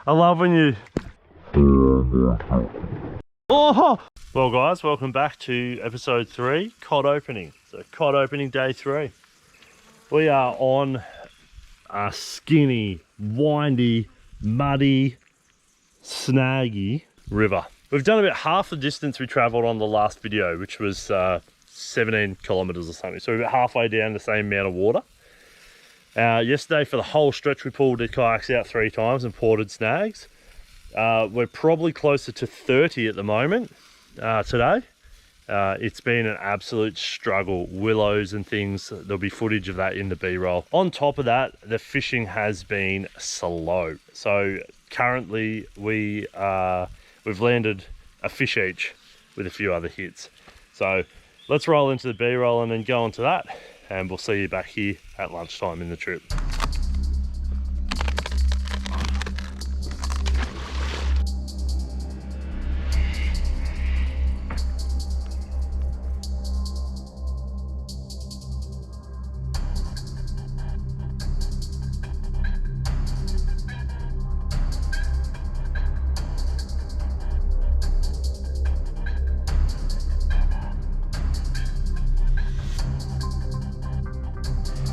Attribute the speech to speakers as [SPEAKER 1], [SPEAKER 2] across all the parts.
[SPEAKER 1] I love when you... Oh! Well guys, welcome back to episode 3, cod opening. So cod opening day 3. We are on a skinny, windy, muddy, snaggy river. We've done about half the distance we travelled on the last video, which was 17 kilometres or something. So we're about halfway down the same amount of water. Yesterday for the whole stretch we pulled the kayaks out 3 times and ported snags. We're probably closer to 30 at the moment today. It's been an absolute struggle. Willows and things, there'll be footage of that in the B-roll. On top of that, the fishing has been slow. So currently we've landed a fish each with a few other hits. So let's roll into the B-roll and then go on to that. And we'll see you back here at lunchtime in the trip.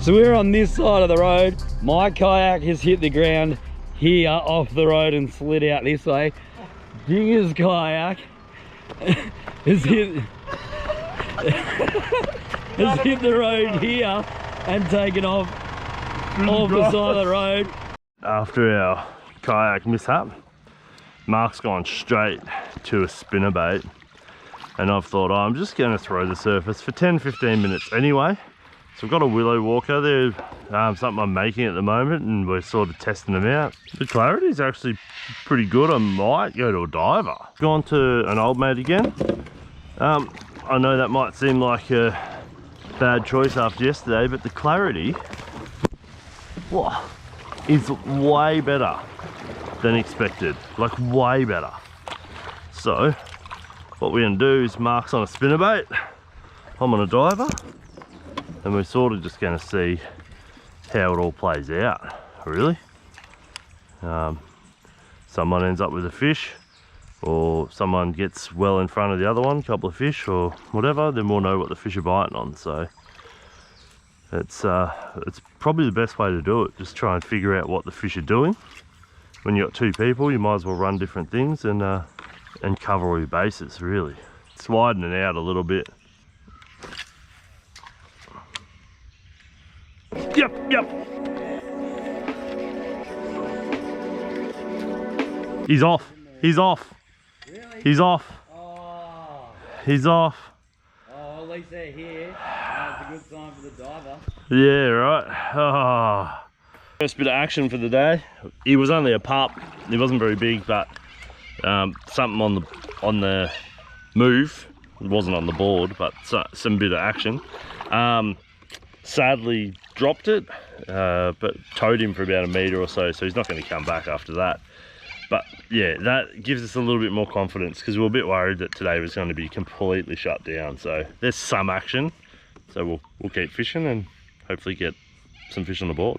[SPEAKER 2] So we're on this side of the road. My kayak has hit the ground here off the road and slid out this way. Dinger's kayak has hit the road here and taken off the side of the road.
[SPEAKER 1] After our kayak mishap, Mark's gone straight to a spinnerbait, and I've thought, oh, I'm just going to throw the surface for 10-15 minutes anyway. So I've got a willow walker there, something I'm making at the moment, and we're sort of testing them out. The clarity is actually pretty good. I might go to a diver. Gone to an old mate again. I know that might seem like a bad choice after yesterday, but the clarity is way better than expected, like way better. So what we're gonna do is Mark's on a spinnerbait, I'm on a diver, and we're sort of just going to see how it all plays out, really. Someone ends up with a fish, or someone gets well in front of the other one, a couple of fish or whatever, then we'll know what the fish are biting on. So it's probably the best way to do it, just try and figure out what the fish are doing. When you've got 2 people, you might as well run different things and cover all your bases, really. It's widening out a little bit. Yep. He's off.
[SPEAKER 2] Really?
[SPEAKER 1] He's off.
[SPEAKER 2] Oh.
[SPEAKER 1] He's off.
[SPEAKER 2] Oh, at least they're here. That's a good sign for the diver.
[SPEAKER 1] Yeah, right. Oh. First bit of action for the day. He was only a pup. He wasn't very big, but something on the move. It wasn't on the board, but some bit of action. Sadly dropped it, but towed him for about a metre or so he's not going to come back after that. But yeah, that gives us a little bit more confidence, because we were a bit worried that today was going to be completely shut down. So there's some action, so we'll keep fishing and hopefully get some fish on the board.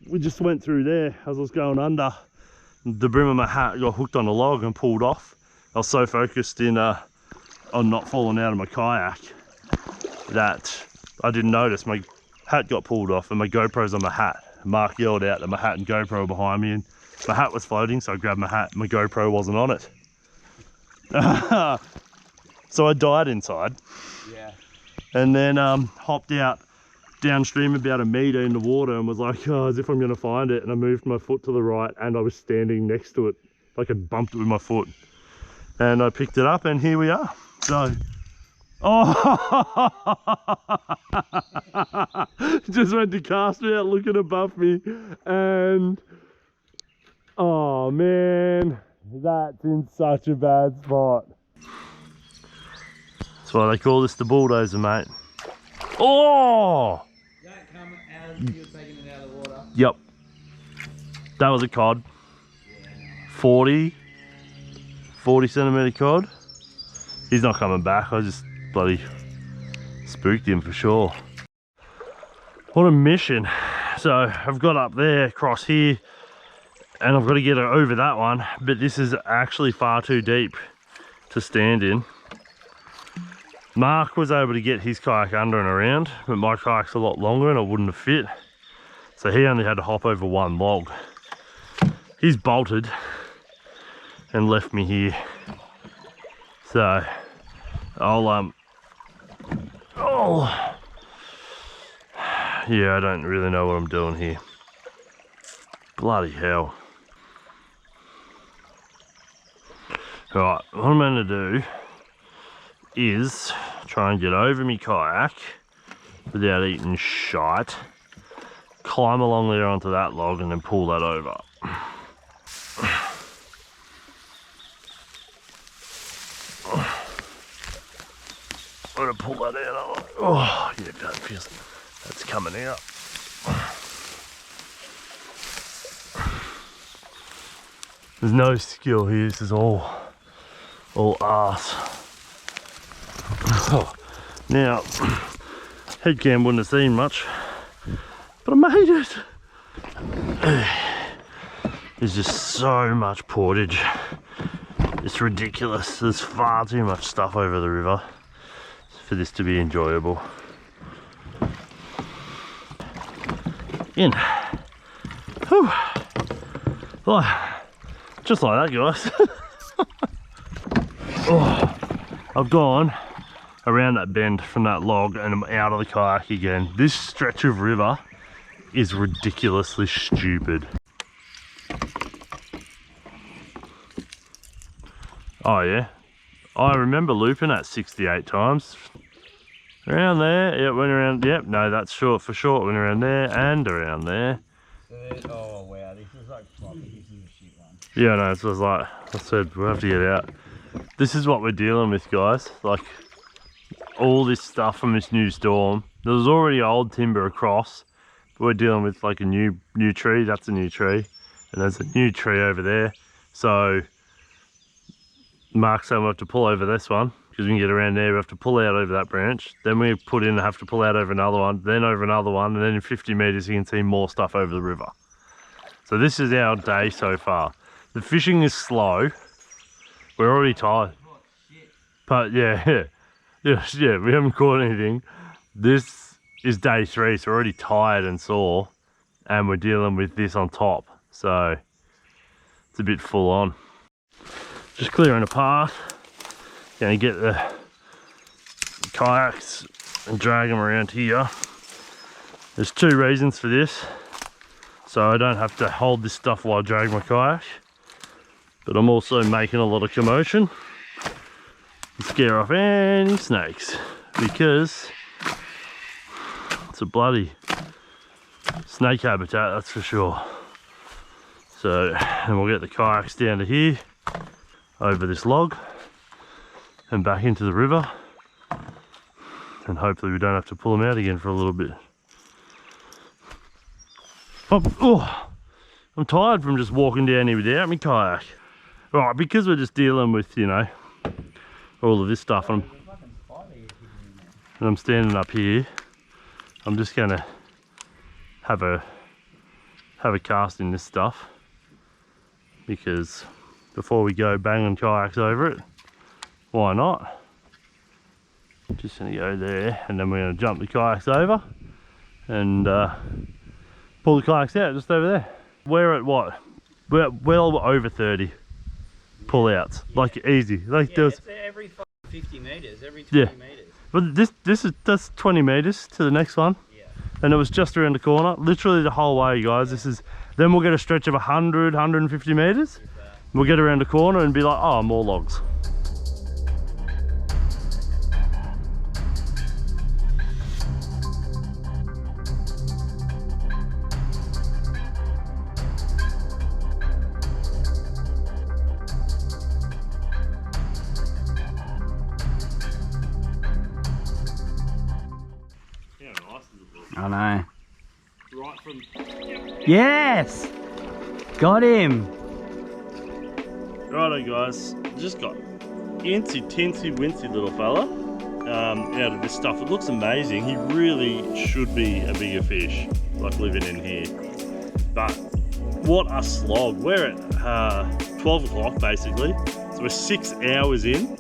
[SPEAKER 1] We just went through there as I was going under. The brim of my hat got hooked on a log and pulled off. I was so focused in on not falling out of my kayak that I didn't notice my hat got pulled off and my GoPro's on my hat. Mark yelled out that my hat and GoPro were behind me, and my hat was floating, so I grabbed my hat and my GoPro wasn't on it. So I died inside.
[SPEAKER 2] Yeah.
[SPEAKER 1] And then hopped out downstream about a metre in the water and was like, oh, as if I'm gonna find it, and I moved my foot to the right and I was standing next to it, like I bumped it with my foot. And I picked it up and here we are. So just went to cast me out looking above me, and oh man, that's in such a bad spot. That's why they call this the bulldozer, mate. Oh!
[SPEAKER 2] Did that come as you were taking it out of the water?
[SPEAKER 1] Yep. That was a cod.
[SPEAKER 2] Yeah.
[SPEAKER 1] 40 centimetre cod. He's not coming back. I just bloody spooked him for sure. What a mission. So I've got up there, across here, and I've got to get over that one, but this is actually far too deep to stand in. Mark was able to get his kayak under and around, but my kayak's a lot longer and it wouldn't have fit. So he only had to hop over one log. He's bolted and left me here. So I'll yeah, I don't really know what I'm doing here. Bloody hell. Right, what I'm gonna do is try and get over me kayak without eating shite, climb along there onto that log and then pull that over. I'm gonna pull that out. Oh yeah, that feels, that's coming out. There's no skill here, this is all arse. Oh, now, head cam wouldn't have seen much, but I made it. There's just so much portage. It's ridiculous. There's far too much stuff over the river for this to be enjoyable. In. Whew. Oh, just like that, guys. Oh, I've gone around that bend from that log and I'm out of the kayak again. This stretch of river is ridiculously stupid. Oh yeah, I remember looping at 68 times. Around there, yeah, went around, yep, no, that's short for short, went around there and around there.
[SPEAKER 2] Oh wow, this is like floppy, this is a shit one.
[SPEAKER 1] Yeah, no, so I was like, I said, we'll have to get out. This is what we're dealing with, guys. Like, all this stuff from this new storm. There was already old timber across, but we're dealing with like a new tree. That's a new tree, and there's a new tree over there. So Mark said we'll have to pull over this one because we can get around there. We have to pull out over that branch, then we put in, have to pull out over another one, then over another one, and then in 50 meters you can see more stuff over the river. So this is our day so far. The fishing is slow. We're already tired, but yeah, we haven't caught anything. This is day 3, so we're already tired and sore, and we're dealing with this on top, so it's a bit full on. Just clearing a path, gonna get the kayaks and drag them around here. There's 2 reasons for this, so I don't have to hold this stuff while I drag my kayak, but I'm also making a lot of commotion to scare off any snakes, because it's a bloody snake habitat, that's for sure. So, and we'll get the kayaks down to here, over this log, and back into the river, and hopefully we don't have to pull them out again for a little bit. Oh, I'm tired from just walking down here without my kayak. Right, because we're just dealing with, you know, all of this stuff, and I'm standing up here, I'm just gonna have a cast in this stuff, because before we go banging kayaks over it, why not? Just gonna go there, and then we're gonna jump the kayaks over and pull the kayaks out just over there. We're at what? We're well over 30 pull outs, yeah. Like easy. Like
[SPEAKER 2] yeah,
[SPEAKER 1] there's
[SPEAKER 2] every 50 meters, every 20 meters.
[SPEAKER 1] But that's 20 meters to the next one. Yeah. And it was just around the corner, literally the whole way, guys. This is, then we'll get a stretch of 100, 150 meters. We'll get around the corner and be like, oh, more logs.
[SPEAKER 2] I know.
[SPEAKER 1] Right from...
[SPEAKER 2] Yes! Got him!
[SPEAKER 1] Righto guys, just got incy tinsy wincy little fella out of this stuff. It looks amazing. He really should be a bigger fish, like living in here. But What a slog. We're at 12 o'clock basically. So we're 6 hours in.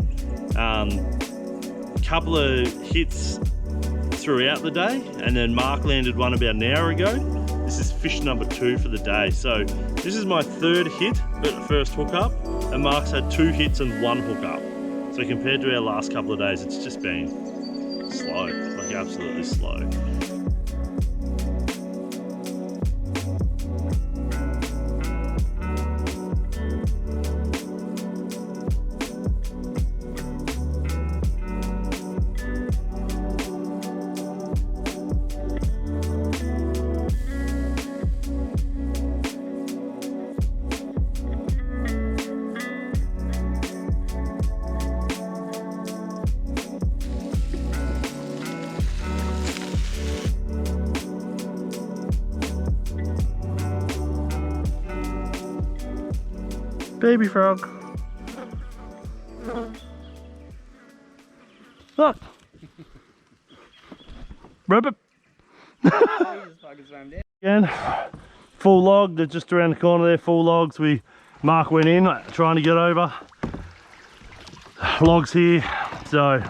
[SPEAKER 1] Couple of hits throughout the day, and then Mark landed one about an hour ago. This is fish number 2 for the day. So this is my 3rd hit at the first hookup, and Mark's had 2 hits and 1 hookup. So compared to our last couple of days, it's just been slow, like absolutely slow. Baby frog. Look. Rabbit. Again, full log. They're just around the corner there. Full logs. Mark went in trying to get over. Logs here. So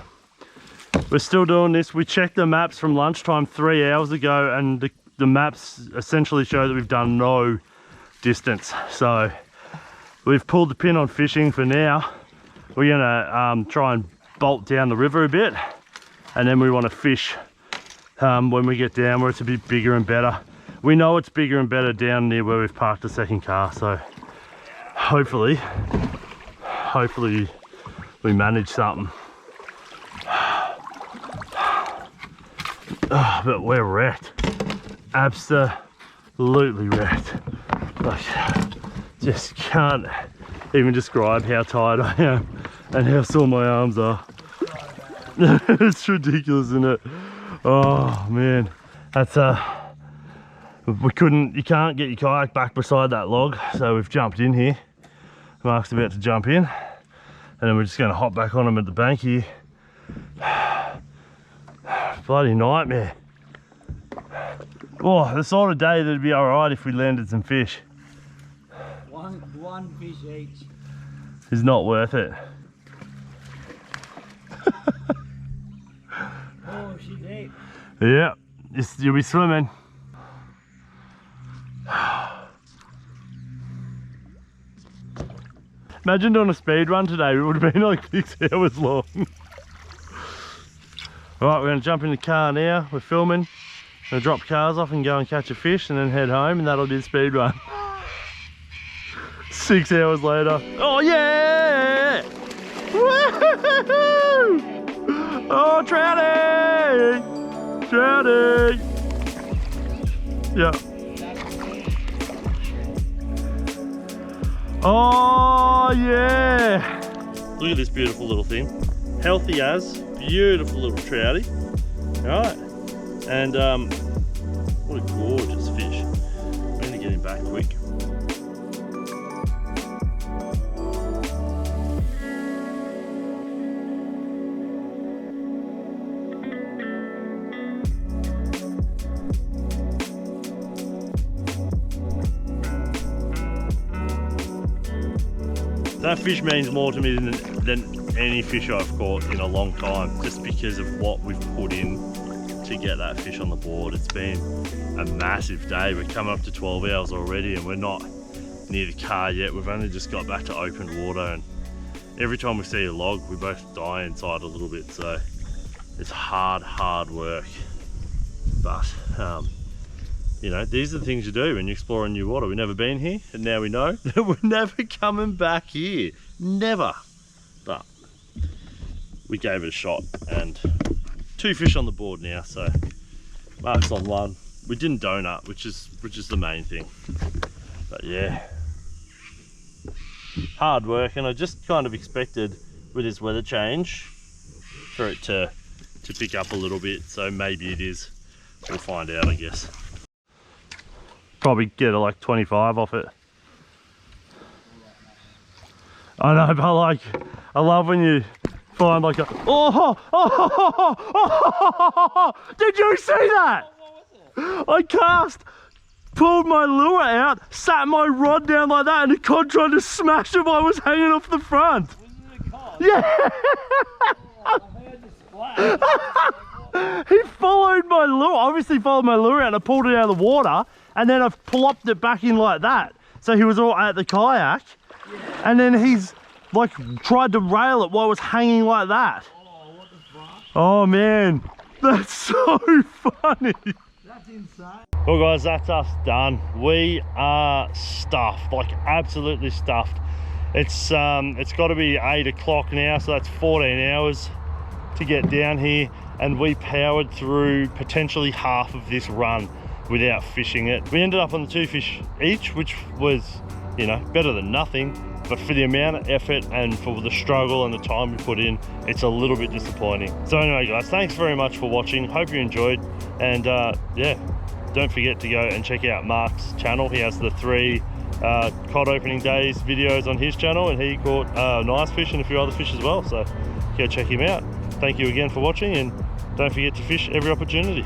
[SPEAKER 1] we're still doing this. We checked the maps from lunchtime 3 hours ago, and the maps essentially show that we've done no distance. So we've pulled the pin on fishing for now. We're gonna try and bolt down the river a bit, and then we want to fish when we get down where it's a bit bigger and better. We know it's bigger and better down near where we've parked the second car, so hopefully we manage something. Oh, but we're wrecked, absolutely wrecked. Like, just can't even describe how tired I am and how sore my arms are. It's ridiculous, isn't it? Oh man, that's you can't get your kayak back beside that log, so we've jumped in here. Mark's about to jump in, and then we're just going to hop back on him at the bank here. Bloody nightmare. Oh, the sort of day that'd be all right if we landed some fish.
[SPEAKER 2] One fish each.
[SPEAKER 1] Is not worth it.
[SPEAKER 2] Oh, she's deep.
[SPEAKER 1] Yeah, you'll be swimming. Imagine doing a speed run today. It would have been like 6 hours long. Alright, we're going to jump in the car now. We're filming. We're going to drop cars off and go and catch a fish and then head home, and that'll be the speed run. 6 hours later. Oh yeah! Woo-hoo-hoo! Oh, trouty! Trouty! Yeah. Oh yeah! Look at this beautiful little thing. Healthy as, beautiful little trouty. Alright. And what a gorgeous fish. I'm gonna get him back quick. That fish means more to me than any fish I've caught in a long time, just because of what we've put in to get that fish on the board. It's been a massive day. We're coming up to 12 hours already, and we're not near the car yet. We've only just got back to open water, and every time we see a log, we both die inside a little bit. So it's hard work. But you know, these are the things you do when you explore a new water. We've never been here, and now we know that we're never coming back here. Never. But we gave it a shot, and 2 fish on the board now, so Mark's on 1. We didn't donut, which is the main thing. But yeah, hard work, and I just kind of expected with this weather change for it to pick up a little bit, so maybe it is. We'll find out, I guess. Probably get like 25 off it. I know, but like, I love when you find like a, did you see that? I cast pulled my lure out, sat my rod down like that, and the cod tried to smash him. I was hanging off the front.
[SPEAKER 2] Was it a cod?
[SPEAKER 1] Yeah.
[SPEAKER 2] Oh, I heard the splash.
[SPEAKER 1] He followed my lure, obviously followed my lure out, and I pulled it out of the water, and then I've plopped it back in like that. So he was all at the kayak, and then he's like tried to rail it while I was hanging like that.
[SPEAKER 2] Oh, what the fuck?
[SPEAKER 1] Oh man, that's so funny.
[SPEAKER 2] That's insane.
[SPEAKER 1] Well guys, that's us done. We are stuffed, like absolutely stuffed. It's got to be 8 o'clock now, so that's 14 hours to get down here, and we powered through potentially half of this run without fishing it. We ended up on the 2 fish each, which was, you know, better than nothing, but for the amount of effort and for the struggle and the time we put in, it's a little bit disappointing. So anyway guys, thanks very much for watching. Hope you enjoyed, and yeah, don't forget to go and check out Mark's channel. He has the 3 cod opening days videos on his channel, and he caught nice fish and a few other fish as well, so go check him out. Thank you again for watching, and don't forget to fish every opportunity.